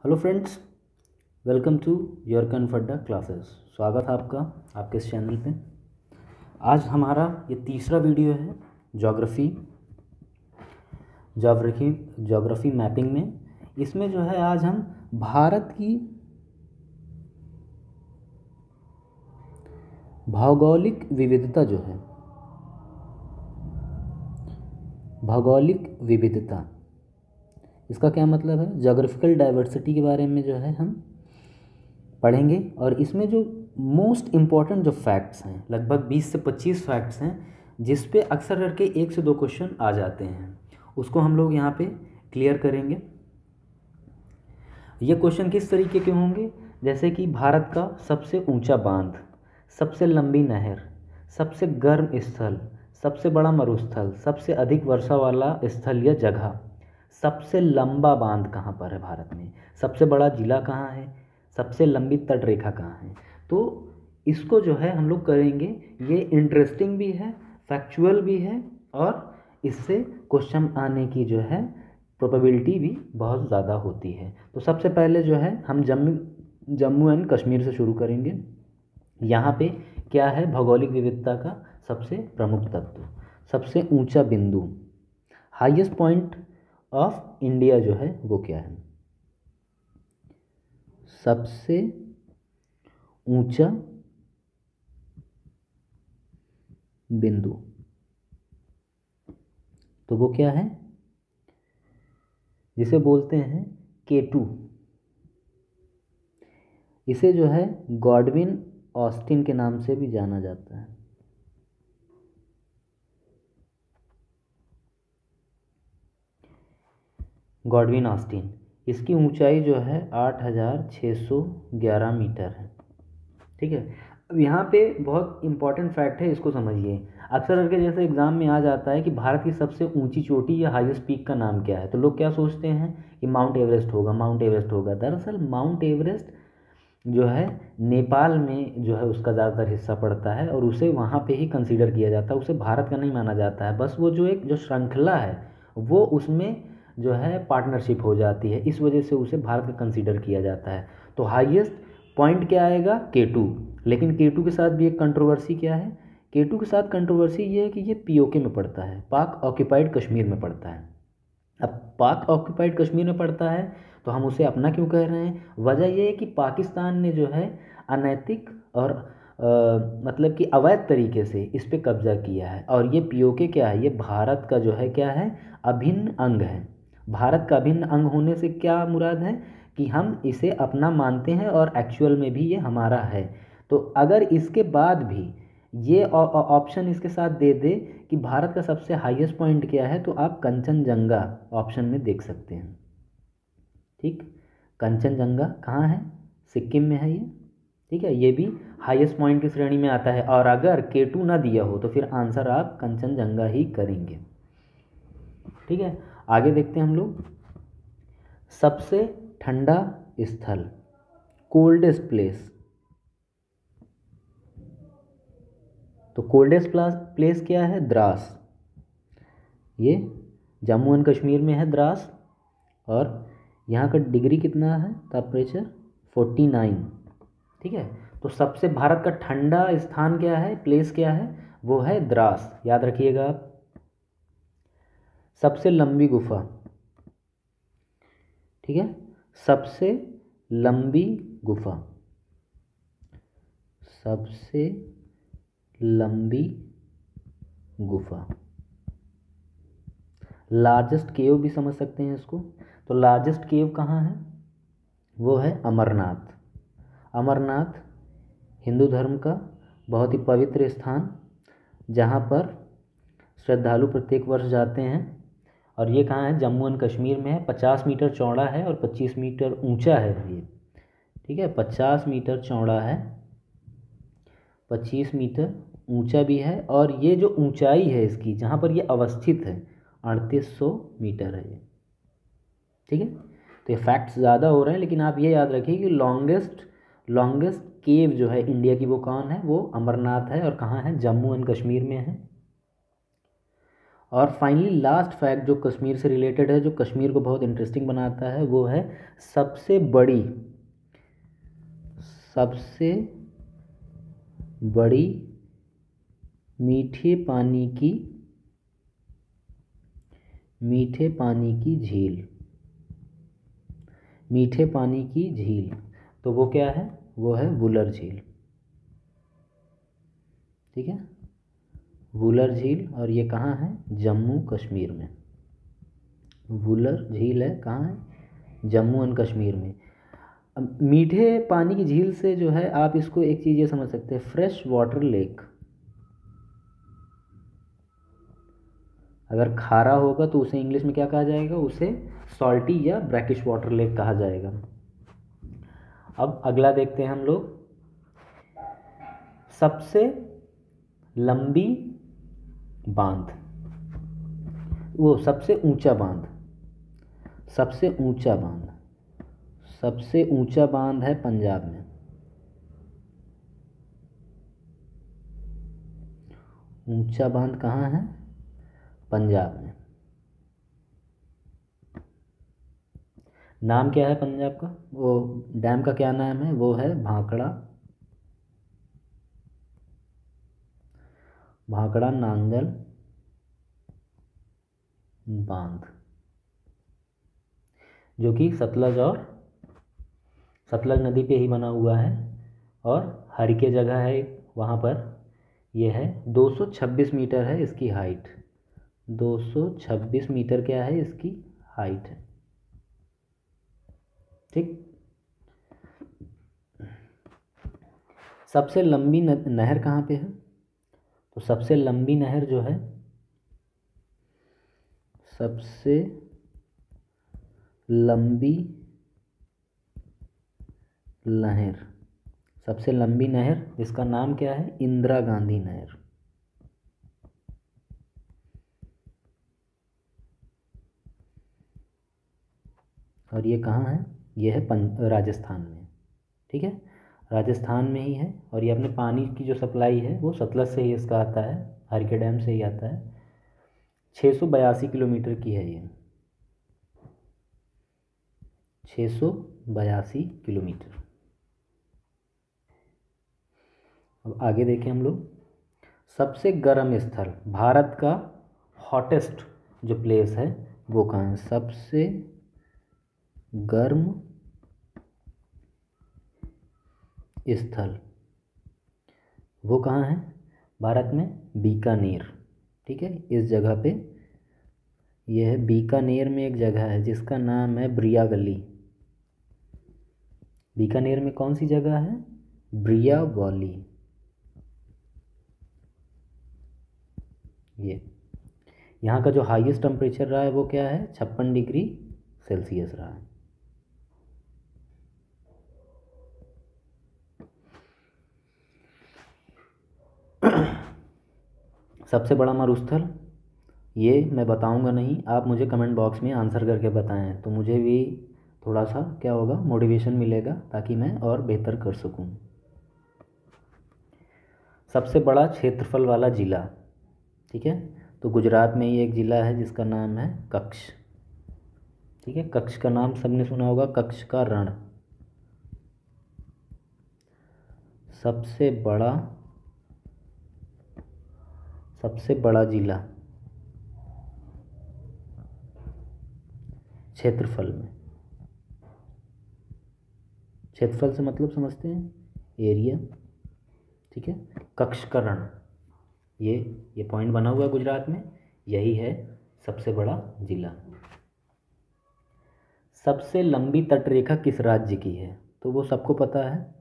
Hello friends, welcome to your कन्फर्डा classes. स्वागत है आपका आपके इस चैनल पे। आज हमारा ये तीसरा वीडियो है ज्योग्राफी ज्योग्राफी ज्योग्राफी मैपिंग में। इसमें जो है आज हम भारत की भौगोलिक विविधता जो है, भौगोलिक विविधता इसका क्या मतलब है, ज्योग्राफिकल डाइवर्सिटी के बारे में जो है हम पढ़ेंगे। और इसमें जो मोस्ट इम्पॉर्टेंट जो फैक्ट्स हैं, लगभग 20 से 25 फैक्ट्स हैं जिस पे अक्सर करके 1 से 2 क्वेश्चन आ जाते हैं, उसको हम लोग यहाँ पे क्लियर करेंगे। ये क्वेश्चन किस तरीके के होंगे, जैसे कि भारत का सबसे ऊंचा बांध, सबसे लंबी नहर, सबसे गर्म स्थल, सबसे बड़ा मरुस्थल, सबसे अधिक वर्षा वाला स्थल या जगह, सबसे लंबा बांध कहाँ पर है भारत में, सबसे बड़ा जिला कहाँ है, सबसे लंबी तट रेखा कहाँ है। तो इसको जो है हम लोग करेंगे। ये इंटरेस्टिंग भी है, फैक्चुअल भी है, और इससे क्वेश्चन आने की जो है प्रोबेबिलिटी भी बहुत ज़्यादा होती है। तो सबसे पहले जो है हम जम्मू एंड कश्मीर से शुरू करेंगे। यहाँ पे क्या है भौगोलिक विविधता का सबसे प्रमुख तत्व, सबसे ऊंचा बिंदु, हाईएस्ट पॉइंट ऑफ इंडिया जो है वो क्या है, सबसे ऊंचा बिंदु, तो वो क्या है, जिसे बोलते हैं K2। इसे जो है गॉडविन ऑस्टिन के नाम से भी जाना जाता है। गॉडविन ऑस्टिन, इसकी ऊंचाई जो है 8611 मीटर है। ठीक है। अब यहाँ पे बहुत इंपॉर्टेंट फैक्ट है, इसको समझिए। अक्सर करके जैसे एग्जाम में आ जाता है कि भारत की सबसे ऊंची चोटी या हाईएस्ट पीक का नाम क्या है, तो लोग क्या सोचते हैं कि माउंट एवरेस्ट होगा, माउंट एवरेस्ट होगा। दरअसल माउंट एवरेस्ट जो है नेपाल में जो है उसका ज़्यादातर हिस्सा पड़ता है, और उसे वहाँ पे ही कंसीडर किया जाता है, उसे भारत का नहीं माना जाता है। बस वो जो एक जो श्रृंखला है वो उसमें जो है पार्टनरशिप हो जाती है, इस वजह से उसे भारत का कंसीडर किया जाता है। तो हाईएस्ट पॉइंट क्या आएगा, K2। लेकिन K2 के साथ भी एक कंट्रोवर्सी क्या है, K2 के साथ कंट्रोवर्सी ये है कि ये POK में पड़ता है, पाक ऑक्यूपाइड कश्मीर में पड़ता है। अब पाक ऑक्यूपाइड कश्मीर में पड़ता है तो हम उसे अपना क्यों कह रहे हैं, वजह यह है कि पाकिस्तान ने जो है अनैतिक और मतलब कि अवैध तरीके से इस पे कब्जा किया है। और ये POK क्या है, ये भारत का जो है क्या है, अभिन्न अंग है। भारत का अभिन्न अंग होने से क्या मुराद है कि हम इसे अपना मानते हैं और एक्चुअल में भी ये हमारा है। तो अगर इसके बाद भी ये ऑप्शन इसके साथ दे दे कि भारत का सबसे हाईएस्ट पॉइंट क्या है, तो आप कंचनजंगा ऑप्शन में देख सकते हैं। ठीक, कंचनजंगा कहाँ है, सिक्किम में है ये। ठीक है, ये भी हाईएस्ट पॉइंट की श्रेणी में आता है। और अगर K2 ना दिया हो तो फिर आंसर आप कंचनजंगा ही करेंगे। ठीक है, आगे देखते हैं हम लोग। सबसे ठंडा स्थल, कोल्डेस्ट प्लेस, तो कोल्डेस्ट प्लेस क्या है, द्रास। ये जम्मू एंड कश्मीर में है द्रास, और यहाँ का डिग्री कितना है, टेम्परेचर 49। ठीक है, तो सबसे भारत का ठंडा स्थान क्या है, प्लेस क्या है, वो है द्रास, याद रखिएगा आप। सबसे लंबी गुफा, ठीक है, सबसे लंबी गुफा, सबसे लंबी गुफा, लार्जेस्ट केव भी समझ सकते हैं इसको। तो लार्जेस्ट केव कहाँ है, वो है अमरनाथ। अमरनाथ हिंदू धर्म का बहुत ही पवित्र स्थान, जहाँ पर श्रद्धालु प्रत्येक वर्ष जाते हैं। और ये कहाँ है, जम्मू एंड कश्मीर में है। 50 मीटर चौड़ा है और 25 मीटर ऊंचा है ये। ठीक है, 50 मीटर चौड़ा है, 25 मीटर ऊंचा भी है। और ये जो ऊंचाई है इसकी, जहाँ पर ये अवस्थित है, 3800 मीटर है ये। ठीक है, तो ये फैक्ट्स ज़्यादा हो रहे हैं, लेकिन आप ये याद रखिए कि लॉन्गेस्ट केव जो है इंडिया की, वो कौन है, वो अमरनाथ है। और कहाँ है, जम्मू एंड कश्मीर में है। और फाइनली लास्ट फैक्ट जो कश्मीर से रिलेटेड है, जो कश्मीर को बहुत इंटरेस्टिंग बनाता है, वो है सबसे बड़ी मीठे पानी की झील। तो वो क्या है? वो है वुलर झील। ठीक है, वुलर झील। और ये कहाँ है? जम्मू कश्मीर में। वुलर झील है कहाँ है? जम्मू एंड कश्मीर में। अब मीठे पानी की झील से जो है, आप इसको एक चीज़ ये समझ सकते हैं, फ्रेश वाटर लेक। अगर खारा होगा तो उसे इंग्लिश में क्या कहा जाएगा? उसे सॉल्टी या ब्रैकिश वाटर लेक कहा जाएगा। अब अगला देखते हैं हम लोग, सबसे लंबी बांध, वो सबसे ऊंचा बांध है पंजाब में। ऊंचा बांध कहाँ है? पंजाब में। नाम क्या है पंजाब का? वो डैम का क्या नाम है? वो है भाखड़ा नांगल बांध, जो कि सतलज नदी पे ही बना हुआ है। और हरिके जगह है वहाँ पर। यह है 226 मीटर है इसकी हाइट। 226 मीटर क्या है इसकी हाइट है। ठीक। सबसे लंबी नहर कहाँ पे है? तो सबसे लंबी नहर जो है, सबसे लंबी नहर इसका नाम क्या है? इंदिरा गांधी नहर। और ये कहाँ है? ये है राजस्थान में। ठीक है, राजस्थान में ही है। और ये अपने पानी की जो सप्लाई है वो सतलज से ही इसका आता है, हरिके डैम से ही आता है। 682 किलोमीटर की है ये। 682 किलोमीटर। अब आगे देखें हम लोग, सबसे गर्म स्थल, भारत का हॉटेस्ट जो प्लेस है वो कहाँ है? सबसे गर्म स्थल वो कहाँ है भारत में? बीकानेर। ठीक है, इस जगह पे यह है। बीकानेर में एक जगह है जिसका नाम है ब्रिया वैली। बीकानेर में कौन सी जगह है? Bria valley. ये यहाँ का जो हाईएस्ट टेम्परेचर रहा है वो क्या है? 56 डिग्री सेल्सियस रहा है। सबसे बड़ा मरुस्थल, ये मैं बताऊंगा नहीं, आप मुझे कमेंट बॉक्स में आंसर करके बताएं, तो मुझे भी थोड़ा सा क्या होगा, मोटिवेशन मिलेगा, ताकि मैं और बेहतर कर सकूं। सबसे बड़ा क्षेत्रफल वाला ज़िला, ठीक है, तो गुजरात में ही एक ज़िला है जिसका नाम है कच्छ। ठीक है, कच्छ का नाम सबने सुना होगा, कच्छ का रण। सबसे बड़ा ज़िला क्षेत्रफल में, क्षेत्रफल से मतलब समझते हैं? एरिया। ठीक है, कच्छ का रण, ये पॉइंट बना हुआ है गुजरात में, यही है सबसे बड़ा ज़िला। सबसे लंबी तटरेखा किस राज्य की है? तो वो सबको पता है।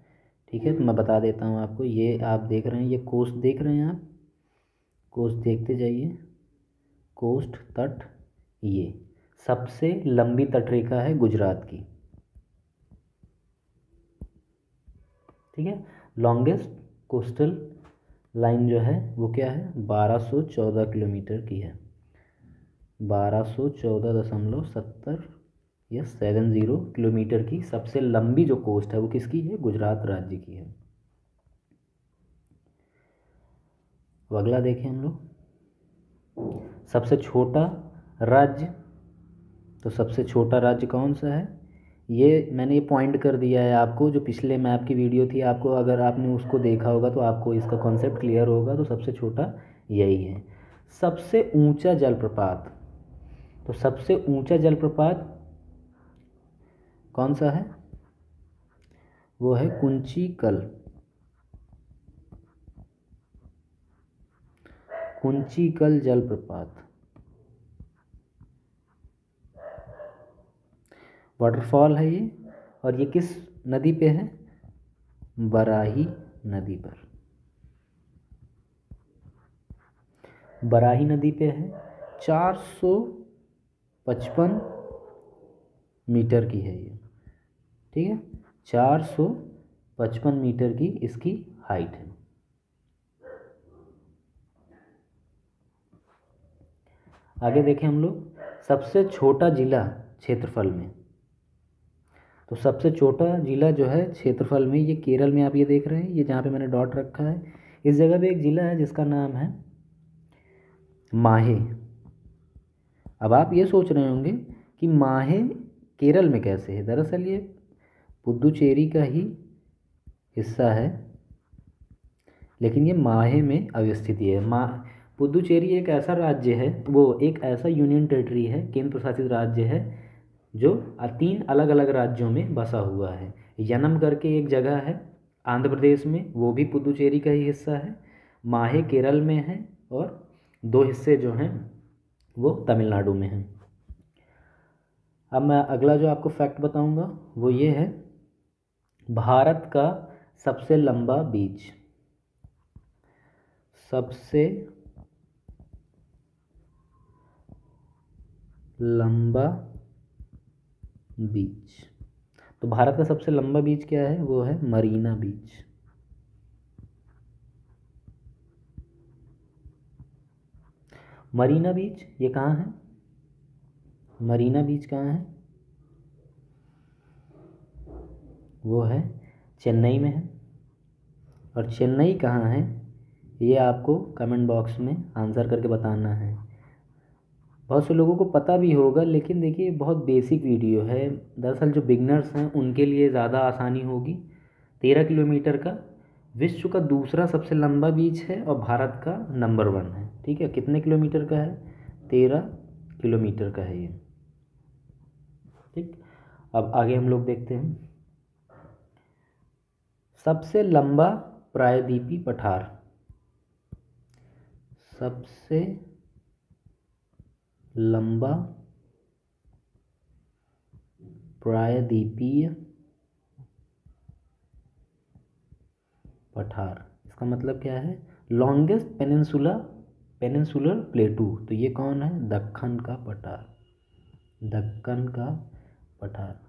ठीक है, तो मैं बता देता हूँ आपको। ये आप देख रहे हैं, ये कोस्ट देख रहे हैं आप, कोस्ट देखते जाइए, कोस्ट तट, ये सबसे लंबी तटरेखा है गुजरात की। ठीक है, लॉन्गेस्ट कोस्टल लाइन जो है वो क्या है? 1214 किलोमीटर की है। 1214.70 या 70 किलोमीटर की सबसे लंबी जो कोस्ट है वो किसकी है? गुजरात राज्य की है। अब अगला देखें हम लोग, सबसे छोटा राज्य, तो सबसे छोटा राज्य कौन सा है? ये मैंने ये पॉइंट कर दिया है आपको, जो पिछले मैप की वीडियो थी, आपको अगर आपने उसको देखा होगा तो आपको इसका कॉन्सेप्ट क्लियर होगा। तो सबसे छोटा यही है। सबसे ऊंचा जलप्रपात, तो सबसे ऊंचा जलप्रपात कौन सा है? वो है कुंचिकल। कुंचिकल जलप्रपात वाटरफॉल है ये, और ये किस नदी पे है? बराही नदी पर। बराही नदी पे है। 455 मीटर की है ये, ठीक है। 455 मीटर की इसकी हाइट है। आगे देखें हम लोग, सबसे छोटा जिला क्षेत्रफल में। तो सबसे छोटा जिला जो है क्षेत्रफल में, ये केरल में आप ये देख रहे हैं, ये जहाँ पे मैंने डॉट रखा है, इस जगह पे एक ज़िला है जिसका नाम है माहे। अब आप ये सोच रहे होंगे कि माहे केरल में कैसे है? दरअसल ये पुदुचेरी का ही हिस्सा है, लेकिन ये माहे में अवस्थित है। पुदुचेरी एक ऐसा राज्य है, वो एक ऐसा यूनियन टेरिटरी है, केंद्र प्रशासित राज्य है, जो 3 अलग अलग राज्यों में बसा हुआ है। यनम करके एक जगह है आंध्र प्रदेश में, वो भी पुदुचेरी का ही हिस्सा है। माहे केरल में है, और 2 हिस्से जो हैं वो तमिलनाडु में हैं। अब मैं अगला जो आपको फैक्ट बताऊंगा वो ये है, भारत का सबसे लंबा बीच। सबसे लंबा बीच, तो भारत का सबसे लंबा बीच क्या है? वो है मरीना बीच। मरीना बीच ये कहाँ है? मरीना बीच कहाँ है? वो है चेन्नई में है। और चेन्नई कहाँ है ये आपको कमेंट बॉक्स में आंसर करके बताना है। बहुत से लोगों को पता भी होगा, लेकिन देखिए बहुत बेसिक वीडियो है। दरअसल जो बिगनर्स हैं उनके लिए ज़्यादा आसानी होगी। 13 किलोमीटर का विश्व का दूसरा सबसे लंबा बीच है, और भारत का नंबर 1 है। ठीक है, कितने किलोमीटर का है? 13 किलोमीटर का है ये। ठीक, अब आगे हम लोग देखते हैं, सबसे लंबा प्रायद्वीपीय पठार। सबसे लंबा प्रायद्वीपीय पठार, इसका मतलब क्या है? Longest peninsular प्लेटू। तो ये कौन है? दक्कन का पठार। दक्कन का पठार।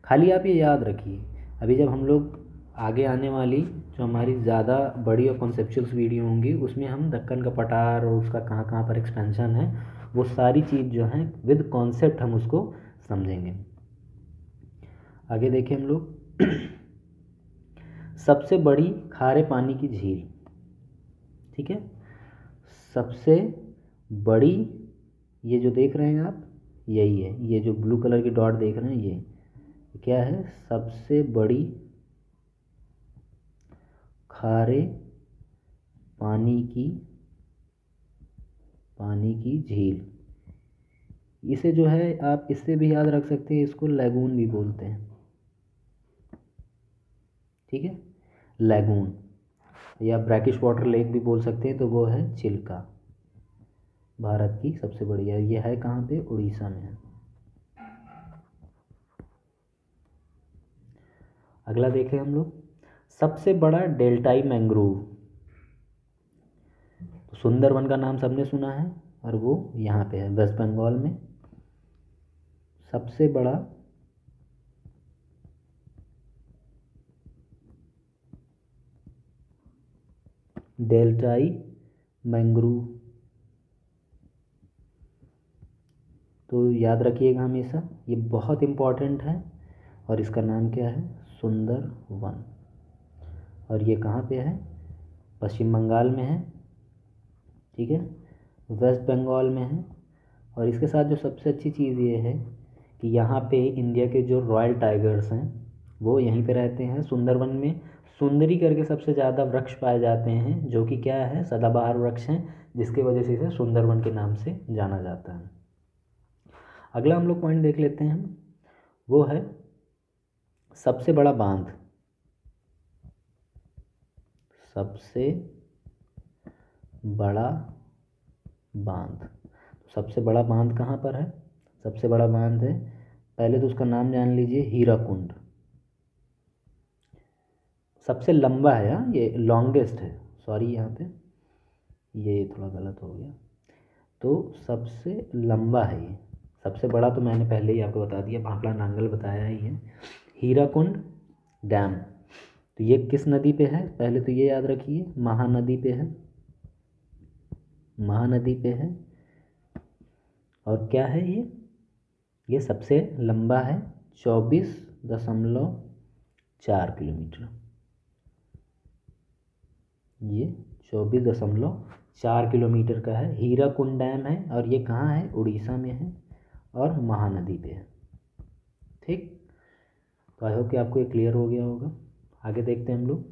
खाली आप ये याद रखिए, अभी जब हम लोग आगे आने वाली जो हमारी ज़्यादा बड़ी और कॉन्सेप्चुअल्स वीडियो होंगी, उसमें हम दक्कन का पठार और उसका कहाँ कहाँ पर एक्सपेंशन है, वो सारी चीज़ जो है विद कॉन्सेप्ट हम उसको समझेंगे। आगे देखें हम लोग, सबसे बड़ी खारे पानी की झील। ठीक है, सबसे बड़ी, ये जो देख रहे हैं आप, यही है, ये जो ब्लू कलर की डॉट देख रहे हैं, ये क्या है? सबसे बड़ी खारे पानी की झील। इसे जो है आप इससे भी याद रख सकते हैं, इसको लैगून भी बोलते हैं। ठीक है, लैगून, या ब्रैकिश वाटर लेक भी बोल सकते हैं। तो वो है चिल्का, भारत की सबसे बड़ी है। ये है कहाँ पे? उड़ीसा में है। अगला देखें हम लोग, सबसे बड़ा डेल्टाई मैंग्रोव। तो सुंदरवन का नाम सबने सुना है, और वो यहाँ पे है वेस्ट बंगाल में। सबसे बड़ा डेल्टाई मैंग्रोव, तो याद रखिएगा हमेशा, ये बहुत इम्पॉर्टेंट है। और इसका नाम क्या है? सुंदरवन। और ये कहाँ पे है? पश्चिम बंगाल में है। ठीक है, वेस्ट बंगाल में है। और इसके साथ जो सबसे अच्छी चीज़ ये है कि यहाँ पे इंडिया के जो रॉयल टाइगर्स हैं वो यहीं पे रहते हैं। सुंदरवन में सुंदरी करके सबसे ज़्यादा वृक्ष पाए जाते हैं, जो कि क्या है, सदाबहार वृक्ष हैं, जिसकी वजह से इसे सुंदरवन के नाम से जाना जाता है। अगला हम लोग पॉइंट देख लेते हैं, वो है सबसे बड़ा बांध। सबसे बड़ा बांध, सबसे बड़ा बांध कहाँ पर है? सबसे बड़ा बांध है, पहले तो उसका नाम जान लीजिए, हीराकुंड। सबसे लंबा है, हाँ, ये लॉन्गेस्ट है, सॉरी यहाँ पे ये थोड़ा गलत हो गया। तो सबसे लंबा है ये। सबसे बड़ा तो मैंने पहले ही आपको बता दिया, भाखड़ा नांगल बताया ही है। हीराकुंड डैम, तो ये किस नदी पे है? पहले तो ये याद रखिए, महानदी पे है, महानदी पे है। और क्या है ये सबसे लंबा है, 24.4 किलोमीटर। ये 24.4 किलोमीटर का है, हीराकुंड डैम है। और ये कहाँ है? उड़ीसा में है और महानदी पे है। ठीक, तो आई होप कि आपको ये क्लियर हो गया होगा। आगे देखते हैं हम लोग।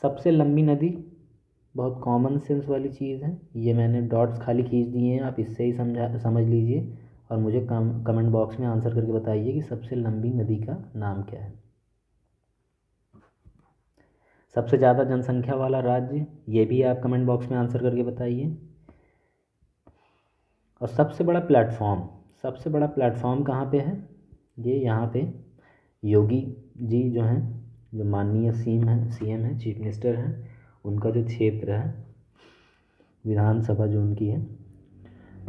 सबसे लंबी नदी, बहुत कॉमन सेंस वाली चीज़ है, ये मैंने डॉट्स खाली खींच दिए हैं, आप इससे ही समझ लीजिए और मुझे कमेंट बॉक्स में आंसर करके बताइए कि सबसे लंबी नदी का नाम क्या है। सबसे ज़्यादा जनसंख्या वाला राज्य, ये भी आप कमेंट बॉक्स में आंसर करके बताइए। और सबसे बड़ा प्लेटफॉर्म, सबसे बड़ा प्लेटफॉर्म कहाँ पे है? ये यहाँ पे योगी जी जो हैं, जो माननीय सीएम हैं, चीफ मिनिस्टर हैं, उनका जो क्षेत्र है, विधानसभा जो उनकी है,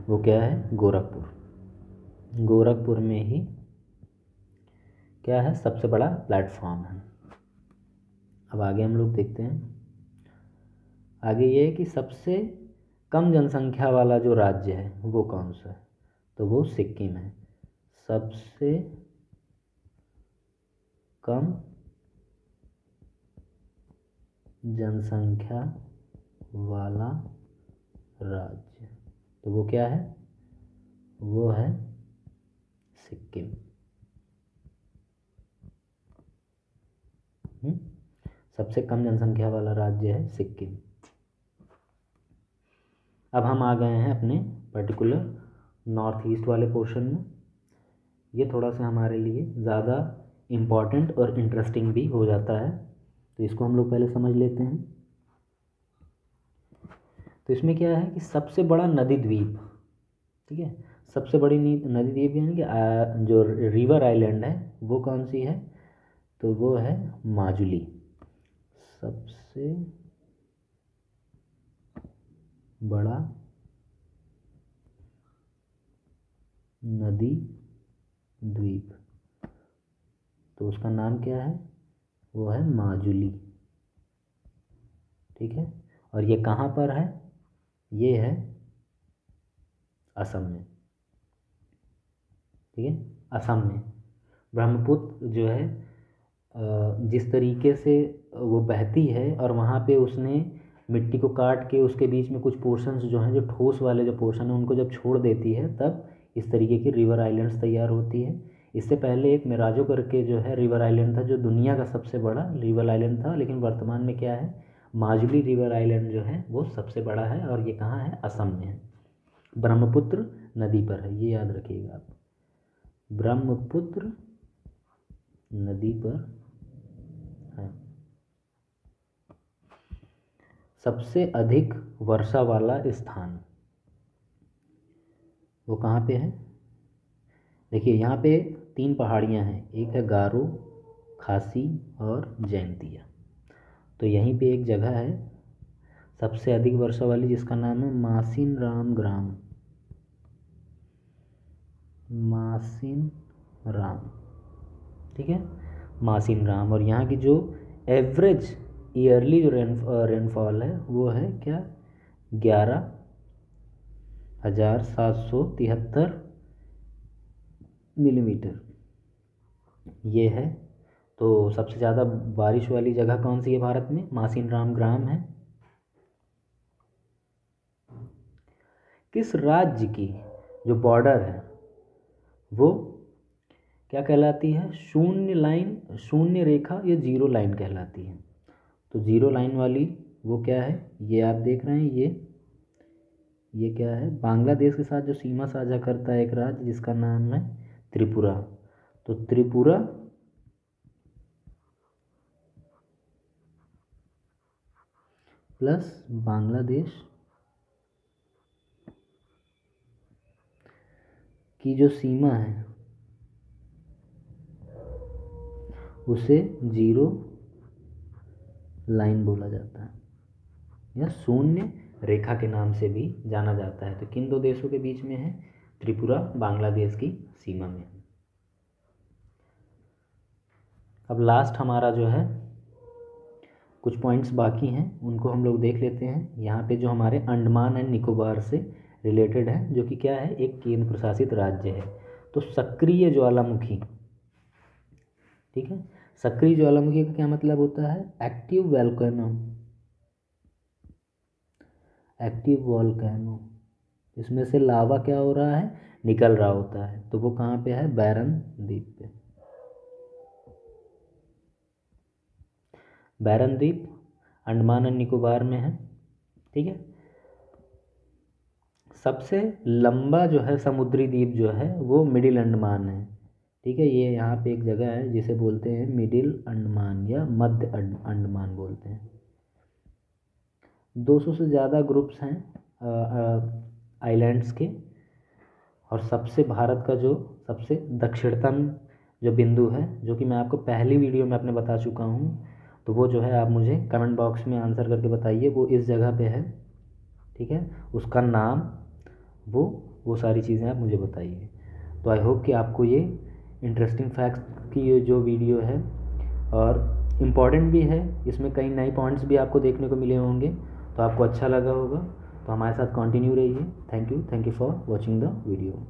वो क्या है? गोरखपुर। गोरखपुर में ही क्या है? सबसे बड़ा प्लेटफॉर्म है। अब आगे हम लोग देखते हैं। आगे ये है कि सबसे कम जनसंख्या वाला जो राज्य है वो कौन सा है? तो वो सिक्किम है। सबसे कम जनसंख्या वाला राज्य, तो वो क्या है? वो है सिक्किम। सबसे कम जनसंख्या वाला राज्य है सिक्किम। अब हम आ गए हैं अपने पर्टिकुलर नॉर्थ ईस्ट वाले पोर्शन में। ये थोड़ा सा हमारे लिए ज़्यादा इम्पॉर्टेंट और इंटरेस्टिंग भी हो जाता है, तो इसको हम लोग पहले समझ लेते हैं। तो इसमें क्या है कि सबसे बड़ा नदी द्वीप, ठीक है, सबसे बड़ी नदी द्वीप यानी कि जो रिवर आइलैंड है वो कौन सी है? तो वो है माजुली। सबसे बड़ा नदी द्वीप, तो उसका नाम क्या है? वो है माजुली। ठीक है, और ये कहाँ पर है? ये है असम में। ठीक है, असम में ब्रह्मपुत्र जो है जिस तरीके से वो बहती है, और वहाँ पे उसने मिट्टी को काट के उसके बीच में कुछ पोर्शंस जो हैं, जो ठोस वाले जो पोर्शन हैं, उनको जब छोड़ देती है तब इस तरीके की रिवर आइलैंड्स तैयार होती है। इससे पहले एक मिराजो करके जो है रिवर आइलैंड था, जो दुनिया का सबसे बड़ा रिवर आइलैंड था, लेकिन वर्तमान में क्या है? माजुली रिवर आइलैंड जो है वो सबसे बड़ा है, और ये कहाँ है? असम में है, ब्रह्मपुत्र नदी पर है, ये याद रखिएगा आप, ब्रह्मपुत्र नदी पर है। सबसे अधिक वर्षा वाला स्थान वो कहाँ पे है? देखिए यहाँ पे 3 पहाड़ियाँ हैं, एक है गारो, खासी और जैंतिया। तो यहीं पे एक जगह है सबसे अधिक वर्षा वाली, जिसका नाम है मासिन राम ग्राम। मासिन राम, ठीक है, मासिन राम। और यहाँ की जो एवरेज ईयरली जो रेनफॉल है वो है क्या? 11,773 मिलीमीटर ये है। तो सबसे ज़्यादा बारिश वाली जगह कौन सी है भारत में? मासिन राम ग्राम है। किस राज्य की जो बॉर्डर है वो क्या कहलाती है? शून्य लाइन, शून्य रेखा या जीरो लाइन कहलाती है। तो जीरो लाइन वाली वो क्या है? ये आप देख रहे हैं, ये क्या है? बांग्लादेश के साथ जो सीमा साझा करता है एक राज्य जिसका नाम है त्रिपुरा। तो त्रिपुरा प्लस बांग्लादेश की जो सीमा है उसे जीरो लाइन बोला जाता है या शून्य रेखा के नाम से भी जाना जाता है। तो किन दो देशों के बीच में है? त्रिपुरा बांग्लादेश की सीमा में। अब लास्ट हमारा जो है कुछ पॉइंट्स बाकी हैं, उनको हम लोग देख लेते हैं। यहाँ पे जो हमारे अंडमान एंड निकोबार से रिलेटेड है, जो कि क्या है? एक केंद्र प्रशासित राज्य है। तो सक्रिय ज्वालामुखी, ठीक है, सक्रिय ज्वालामुखी का क्या मतलब होता है? Active volcano, active volcano. इसमें से लावा क्या हो रहा है? निकल रहा होता है। तो वो कहाँ पे है? बैरन द्वीप पे। बैरन द्वीप अंडमान एंड निकोबार में है, ठीक है। सबसे लंबा जो है समुद्री द्वीप जो है वो मिडिल अंडमान है, ठीक है। ये यहाँ पे एक जगह है जिसे बोलते हैं मिडिल अंडमान या मध्य अंडमान बोलते हैं। 200 से ज़्यादा ग्रुप्स हैं आइलैंड्स के, और सबसे भारत का जो सबसे दक्षिणतम जो बिंदु है, जो कि मैं आपको पहली वीडियो में अपने बता चुका हूँ, तो वो जो है आप मुझे कमेंट बॉक्स में आंसर करके बताइए, वो इस जगह पे है, ठीक है। उसका नाम, वो सारी चीज़ें आप मुझे बताइए। तो आई होप कि आपको ये इंटरेस्टिंग फैक्ट्स की ये जो वीडियो है और इम्पॉर्टेंट भी है, इसमें कई नए पॉइंट्स भी आपको देखने को मिले होंगे, तो आपको अच्छा लगा होगा। तो हमारे साथ कंटिन्यू रहिए। Thank you for watching the video.